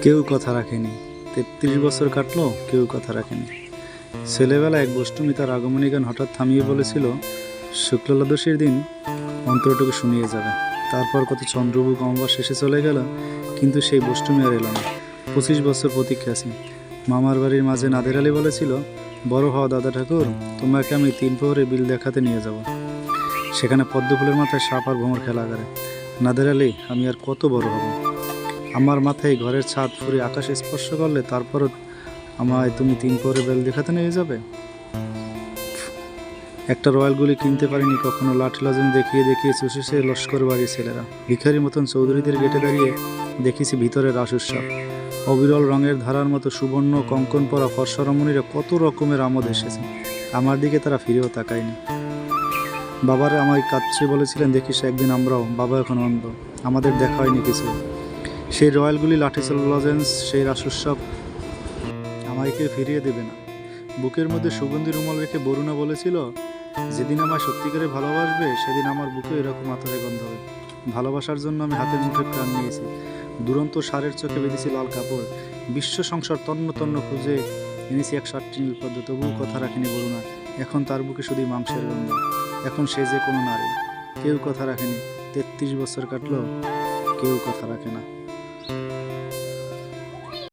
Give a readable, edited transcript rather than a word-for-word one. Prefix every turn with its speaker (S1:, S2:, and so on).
S1: কেউ কথা রাখেনি। ৩৩ বছর কাটলো, কেউ কথা রাখেনি। ছেলেবেলা এক বষ্টমী তার আগমনী গান হঠাৎ থামিয়ে বলেছিল, শুক্লাদশীর দিন অন্তরটুকু শুনিয়ে যাবে। তারপর কত চন্দ্রভুক অমাবস শেষে চলে গেল, কিন্তু সেই বষ্টমী আর এলো না। 25 বছর প্রতীক্ষাছি। মামার বাড়ির মাঝে নাদের আলী বলেছিল, বড় হওয়া দাদা ঠাকুর, তোমাকে আমি 3 প্রহরে বিল দেখাতে নিয়ে যাব। সেখানে পদ্মফুলের মাথায় সাপ আর ভ্রমর খেলা করে। নাদের আলী, আমি আর কত বড় হব? আমার মাথায় ঘরের ছাদ ফুরে আকাশে স্পর্শ করলে তারপরও আমায় তুমি 3 প্রহরে বেল দেখাতে নিয়ে যাবে? একটা রয়্যাল গুলি কিনতে পারিনি কখনো, লাঠি লজেন দেখিয়ে দেখিয়ে চুষেছে লস্কর বাড়ির ছেলেরা। ভিখারির মতন চৌধুরীদের গেটে দাঁড়িয়ে দেখেছি ভিতরে রাস উৎসব। অবিরল রঙের ধারার মতো সুবর্ণ কঙ্কন পরা ফর্সা রমণীরা কত রকমের আমোদ এসেছে। আমার দিকে তারা ফিরেও তাকায়নি। বাবারা আমায় কাঁদছে বলেছিলেন, দেখিস একদিন আমরাও। বাবা এখন অন্ধ, আমাদের দেখা হয়নি কিছু। সেই রয়্যালগুলি, লাঠি লজেন্স, সেই রাস উৎসব আমায় কেউ ফিরিয়ে দেবে না। বুকের মধ্যে সুগন্ধি রুমাল রেখে বরুণা বলেছিল, যেদিন আমায় সত্যিকারে ভালোবাসবে সেদিন আমার বুকে এরকম আতরে গন্ধ হবে। ভালোবাসার জন্য আমি হাতের মুঠে প্রাণ নিয়েছি। দুরন্ত সারের চোখে বেঁধেছি লাল কাপড়। বিশ্ব সংসার তন্ন তন্ন খুঁজে এনেছি 108টি নীলপদ্ম, তবুও কথা রাখেনি বরুণা। এখন তার বুকে শুধুই মাংসের গন্ধ। এখন সে যে কোনো নারী। কেউ কথা রাখেনি। 33 বছর কাটলো, কেউ কথা রাখে না।